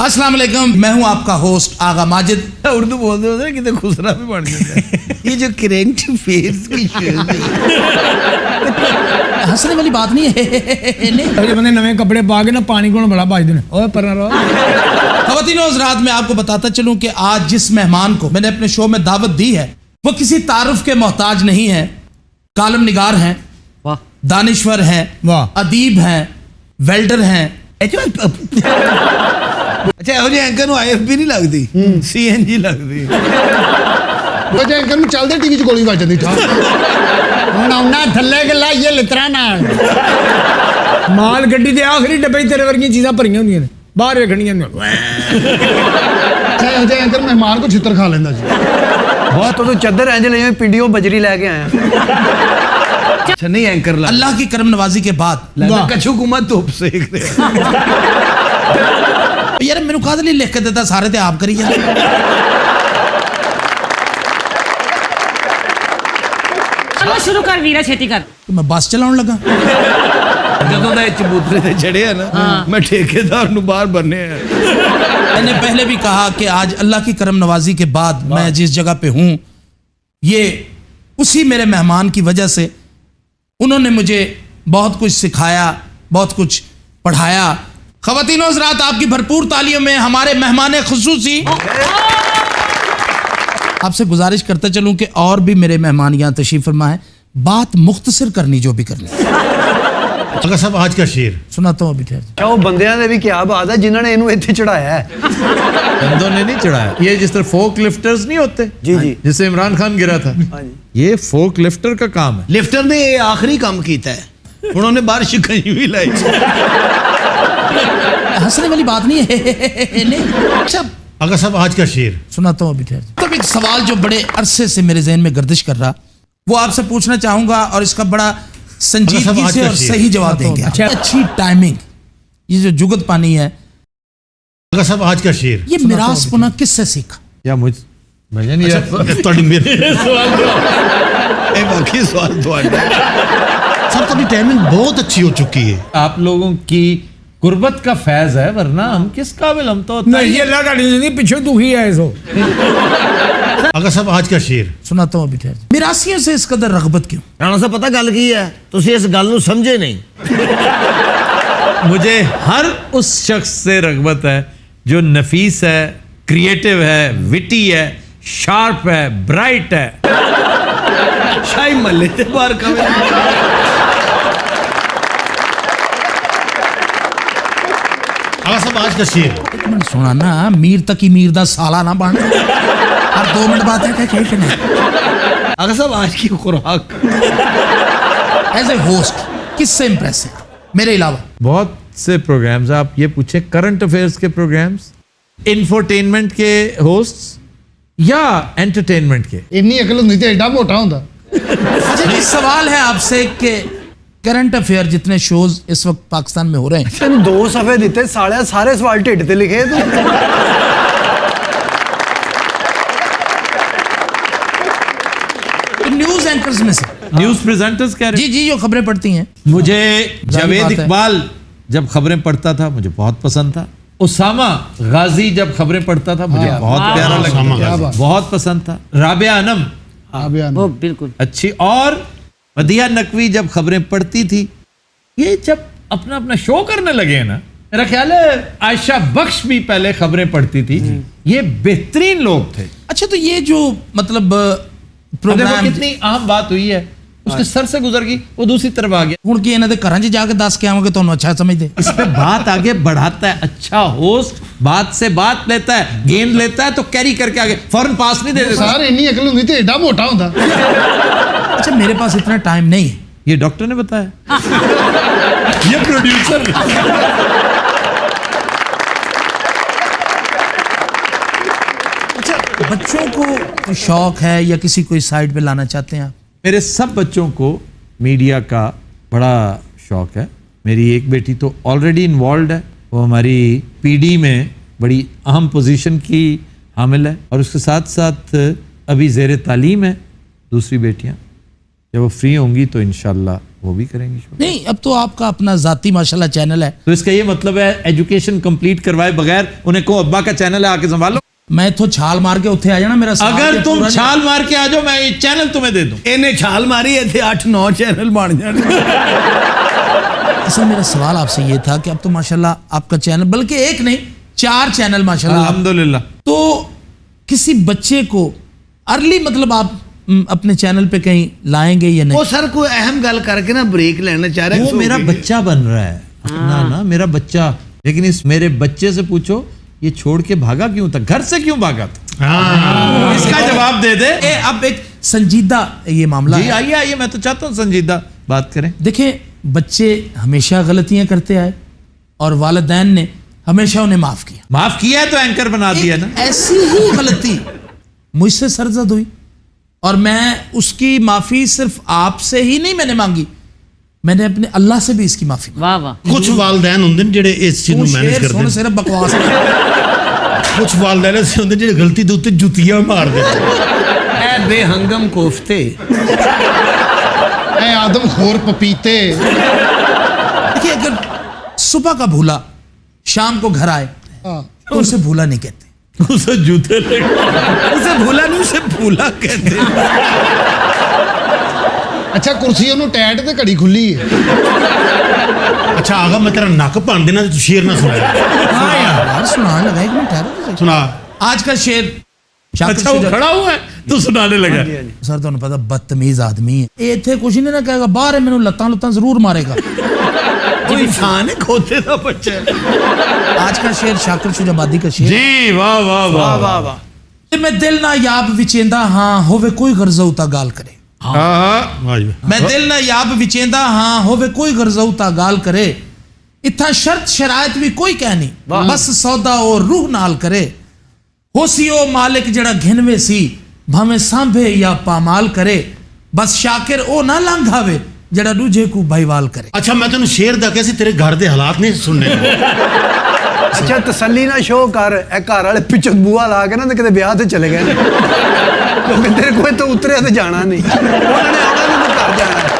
अस्सलाम वालेकुम, मैं हूं आपका होस्ट आगा माजिद। उर्दू बोलते होते कितने खुसरा भी बन जाता है। ये जो करेंट फेस की हंसने वाली बात नहीं है। जो बंदे नवे कपड़े पा के ना पानी को बड़ा बाज देना। ओए पर ख़वातीनो हज़रात, मैं आपको बताता चलूं कि आज जिस मेहमान को मैंने अपने शो में दावत दी है वो किसी तारुफ के मोहताज नहीं है। कालम निगार हैं, दानिश्वर हैं, अदीब हैं, वेल्डर हैं। अच्छा ਇਹੋ ਜਿਹੇ ਐਂਕਰ ਨੂੰ ਆਈਐਫਬੀ ਨਹੀਂ ਲੱਗਦੀ, ਸੀਐਨਜੀ ਲੱਗਦੀ। ਉਹ ਜੇ ਐਂਕਰ ਨੂੰ ਚੱਲਦੇ ਟੀਵੀ 'ਚ ਗੋਲੀ ਵੱਜ ਜਾਂਦੀ। ਹੁਣ ਆਉਣਾ ਥੱਲੇ ਕਿ ਲਾਈਏ ਲਿਤਰਾ ਨਾਲ ਮਾਲ ਗੱਡੀ ਦੇ ਆਖਰੀ ਡੱਬੇ ਤੇਰੇ ਵਰਗੀਆਂ ਚੀਜ਼ਾਂ ਭਰੀਆਂ ਹੁੰਦੀਆਂ ਨੇ, ਬਾਹਰ ਵੇਖਣੀਆਂ ਨੇ। ਇਹੋ ਜਿਹੇ ਐਂਕਰ ਮਹਿਮਾਨ ਕੋ ਛਿੱਤਰ ਖਾ ਲੈਂਦਾ ਜੀ। बहुत तो चद्दर इंज ले पिंडियों बजरी लेके आया। अच्छा नहीं एंकर लग अल्लाह की करम नवाजी के बाद कछु कुमार धुप सेक रहे यार मैनू काहदे लई लिख के देता, सारे ते आप करी जांदे। चलो शुरू कर वीरा, छेती कर। तो मैं बस चलाउण लगा। ਜਦੋਂ ਦਾ ਇਹ ਚਬੂਤਰੇ ਤੇ ਚੜਿਆ ना मैं ठेकेदार ਨੂੰ ਬਾਹਰ ਬੰਨੇ ਆ। मैंने पहले भी कहा कि आज अल्लाह की करम नवाजी के बाद मैं जिस जगह पे हूँ ये उसी मेरे मेहमान की वजह से। उन्होंने मुझे बहुत कुछ सिखाया, बहुत कुछ पढ़ाया। ख़वातीनो हज़रात, आपकी भरपूर तालियों में हमारे मेहमान खुसूसी। आपसे गुजारिश करते चलूँ कि और भी मेरे मेहमान यहाँ तशरीफ़ फरमा है, बात मुख्तसर करनी जो भी करनी। अगर साहब आज का शेर सुनाता हूँ अभी ठहर। क्या वो बंदियां ने भी क्या बात है जिन्होंने इन्हों इत्थे चढ़ाया है। बंदों ने नहीं चढ़ाया, ये जिस तरह फोक लिफ्टर्स नहीं होते जी जी, जिससे इमरान खान गिरा था, ये फोक लिफ्टर का काम है। लिफ्टर ने ये आखिरी काम किया है, उन्होंने बाहर शिकंजी लाई। हंसने वाली बात नहीं है। अच्छा अगर साहब आज का शेर सुनाता हूँ अभी ठहर। तब एक सवाल जो बड़े अरसे से मेरे जहन में गर्दिश कर रहा, वो आपसे पूछना चाहूंगा और इसका बड़ा संजीदगी से और सही जवाब देंगे। अच्छी टाइमिंग, ये जो जुगत पानी है। अगर साहब आज का शेर ये मिरास पुना किससे सीखा? या मुझ भजन या ਤੁਹਾਡੀ ਮੇਰੇ ਇਹ ਬਾਕੀ ਸਵਾਲ ਤੁਹਾਡਾ। सब ਤੁਹਾਡੀ टाइमिंग बहुत अच्छी हो चुकी है। आप लोगों की गुर्बत का फैज है, वरना हम किस काबिल, हम तो नहीं ये अल्लाह का नहीं, पीछे दुखी है इसो। अगर साहब आज का शेर सुनाता हूँ अभी ठहर। मिरासियों से इस कदर रगबत क्यों? राणा साहब पता गल की है, तुसी इस गल नूं समझे नहीं। मुझे हर उस शख्स से रगबत है जो नफीस है, क्रिएटिव है, विटी है, शार्प है, ब्राइट है। शाही मल्ले ते बाहर कवे अगर साहब आज का शेर एक मिनट सुना ना, मीर तक ही मीर दा साला ना बन। हर 2 मिनट बाद है क्या कहना। अगर साहब आज की खुराक एज ए होस्ट किससे इंप्रेस है मेरे अलावा? बहुत से प्रोग्राम्स, आप ये पूछे करंट अफेयर्स के प्रोग्राम्स, इंफोटेनमेंट के होस्ट्स या एंटरटेनमेंट के। इन्नी अकल होंदी ते एडा मोटा होंदा। अच्छा ये सवाल है आपसे कि करंट अफेयर जितने शोज इस वक्त पाकिस्तान में हो रहे हैं, तेन 2 सफे दिते साले, सारे सवाल ढिड ते लिखे तू। न्यूज एंकर्स में से न्यूज प्रेजेंटर्स कह रहे जी जी जो खबरें पढ़ती हैं। मुझे बात जावेद है। इकबाल जब खबरें पढ़ता था मुझे बहुत पसंद था। उसामा गाजी जब खबरें पढ़ता था मुझे बहुत प्यारा लगता था, बहुत पसंद था। राबिया अनम वो बिल्कुल अच्छी, और मदिया नकवी जब खबरें पढ़ती थी। ये जब अपना अपना शो करने लगे हैं ना, मेरा ख्याल है आयशा बख्श भी पहले खबरें पढ़ती थी। ये बेहतरीन लोग थे। अच्छा तो ये जो मतलब देखो कितनी अहम बात हुई है, उसके सर से गुजर गई, वो दूसरी तरफ आ गया। ਹੁਣ ਕੀ ਇਹਨਾਂ ਦੇ ਘਰਾਂ 'ਚ ਜਾ ਕੇ ਦੱਸ ਕੇ ਆਵਾਂਗੇ ਤੁਹਾਨੂੰ अच्छा समझते। इस पे बात आगे बढ़ाता है। अच्छा होस्ट बात से बात लेता है, गेंद लेता है तो कैरी करके आगे फौरन पास नहीं दे देता। सर इन्नी अकल होंदी ते एडा मोटा होंदा। अच्छा मेरे पास इतना टाइम नहीं है। ये डॉक्टर ने बताया। ये प्रोड्यूसर अच्छा बच्चों को शौक है या किसी को इस साइड पे लाना चाहते हैं आप? मेरे सब बच्चों को मीडिया का बड़ा शौक है। मेरी एक बेटी तो ऑलरेडी इन्वॉल्व है, वो हमारी पीडी में बड़ी अहम पोजीशन की हामिल है, और उसके साथ साथ अभी ज़ेर तालीम है दूसरी बेटियां। जब वो फ्री होंगी तो इंशाल्लाह वो भी करेंगी शो। नहीं, अब तो आपका अपना जाती माशाल्लाह चैनल है। तो इसका ये मतलब है एजुकेशन कंप्लीट करवाए बगैर उन्हें को अब्बा का चैनल है आके संभालो। मैं तो छाल मार के उत्थे आ जाना मेरा सवाल अगर ये तुम पूरा नहीं- छाल मार के आ जाओ मैं ये चैनल तुम्हें दे दूं। ਇਹਨੇ ਛਾਲ ਮਾਰੀ ਇੱਥੇ 8-9 ਚੈਨਲ ਬਣ ਜਾਣ। असल मेरा सवाल आपसे ये था कि अब तो माशाल्लाह आपका चैनल, बल्कि एक नहीं 4 चैनल माशाल्लाह। अल्हम्दुलिल्लाह। तो किसी बच्चे को अर्ली मतलब आप अपने चैनल पे कहीं लाएंगे या नहीं? ਉਹ ਸਰ ਕੋਈ ਅਹਿਮ ਗੱਲ ਕਰਕੇ ਨਾ ब्रेक लेना चाह रहा है। वो मेरा बच्चा बन रहा है अपना ना, मेरा बच्चा। लेकिन इस मेरे बच्चे से पूछो ये छोड़ के भागा क्यों था, घर से क्यों भागा था, इसका जवाब दे दे। अब एक संजीदा ये मामला जी है। आइए आइए, मैं तो चाहता हूँ संजीदा बात करें। देखें, बच्चे हमेशा गलतियां करते आए और वालिदैन ने हमेशा उन्हें माफ किया। माफ किया है तो एंकर बना दिया ना। ऐसी ही गलती मुझसे सरजद हुई और मैं उसकी माफी सिर्फ आपसे ही नहीं मैंने मांगी, मैंने अपने अल्लाह से भी इसकी माफी मांगी। वाह वाह। ਕੁਝ ਵਾਲਦੈਨ ਹੁੰਦੇ ਨੇ ਜਿਹੜੇ ਇਸ ਚੀਜ਼ ਨੂੰ तू ਮੈਨੇਜ शेर ਕਰਦੇ सुन, ਨੇ। सिर्फ बकवास नहीं। ਕੁਝ ਵਾਲਦੈਨ ਐਸੇ ਹੁੰਦੇ ਜਿਹੜੇ ਗਲਤੀ ਦੇ ਉੱਤੇ ਜੁੱਤੀਆਂ ਮਾਰਦੇ ਨੇ। ਇਹ ਬੇਹੰਗਮ ਕੋਫਤੇ, ਐ ਆਦਮਖੋਰ ਪਪੀਤੇ। देखिए, अगर सुबह का भूला शाम को घर आए तो उसे भूला नहीं कहते। उसे जूते लगे, उसे भूला नहीं, उसे भूला कहते हैं। ਅੱਛਾ ਕੁਰਸੀ ਉਹਨੂੰ ਟੈਟ ਤੇ ਘੜੀ ਖੁੱਲੀ ਹੈ। ਅੱਛਾ ਆਗਾ ਮੈਂ ਤੇਰਾ ਨੱਕ ਭੰਨ ਦੇਣਾ ਤੇ ਤੂੰ ਸ਼ੇਰ ਨਾ ਸੁਣਾਇਆ। हाँ यार सुनाने लगा, एक मिनट ठहरो तो सही। ਸੁਣਾ। आज का शेर शाकिर अच्छा वो शुजा- खड़ा हुआ है तो सुनाने लगा। सर ਤੁਹਾਨੂੰ ਪਤਾ ਬਦਤਮੀਜ਼ ਆਦਮੀ ਹੈ ਇਹ, ਇੱਥੇ ਕੁਝ ਨਹੀਂ ਨਾ ਕਹੇਗਾ, ਬਾਹਰ ਹੈ ਮੈਨੂੰ ਲੱਤਾਂ ਲੁੱਤਾਂ ਜ਼ਰੂਰ ਮਾਰੇਗਾ। वो इंसान है, खोते का बच्चा है। आज का शेर शाकिर शुजाबादी का शेर। जी वाह वाह वाह वाह वाह। ਤੇ ਮੈਂ ਦਿਲ ਨਾ ਯਾਬ ਵਿਚੇਂਦਾ ਹਾਂ ਹੋਵੇ ਕੋਈ ਗਰਜ਼ਾ ਉਤਾ ਗਾਲ ਕਰੇ। ਵਾਹ ਜੀ ਵਾਹ। ਮੈਂ ਦਿਲ ਨਾ ਯਾਬ ਵਿਚੇਂਦਾ ਹਾਂ ਹੋਵੇ ਕੋਈ ਗਰਜ਼ਾ ਉਤਾ ਗਾਲ ਕਰੇ। इत्था शर्त शरायत भी कोई कह नहीं, बस सौदा और रूह नाल करे। होसी ओ मालिक जड़ा घिनवे सी भाਵੇਂ सांभे या पामाल करे। बस शाकिर ओ ना लंघावे जड़ा दूजे को भाईवाल करे। ਅੱਛਾ ਮੈਂ ਤੈਨੂੰ ਸ਼ੇਰ ਦਾ ਕਿਹਾ ਸੀ, ਤੇਰੇ ਘਰ ਦੇ ਹਾਲਾਤ ਨਹੀਂ ਸੁਣਨੇ। ਅੱਛਾ ਤਸੱਲੀ ਨਾਲ ਸ਼ੋਅ ਕਰ, ਇਹ ਘਰ ਵਾਲੇ ਪਿੱਛੋਂ ਬੂਆ ਲਾ ਕੇ ਨਾ ਤੇ ਕਿਤੇ ਵਿਆਹ ਤੇ ਚਲੇ ਗਏ ਨੇ। ਕਿਉਂਕਿ ਤੇਰੇ ਕੋਈ ਤਾਂ ਉਤਰਿਆ ਤੇ ਜਾਣਾ ਨਹੀਂ, ਉਹਨਾਂ ਨੇ ਆਉਣਾ ਨਹੀਂ ਤੇ ਘਰ ਜਾਣਾ।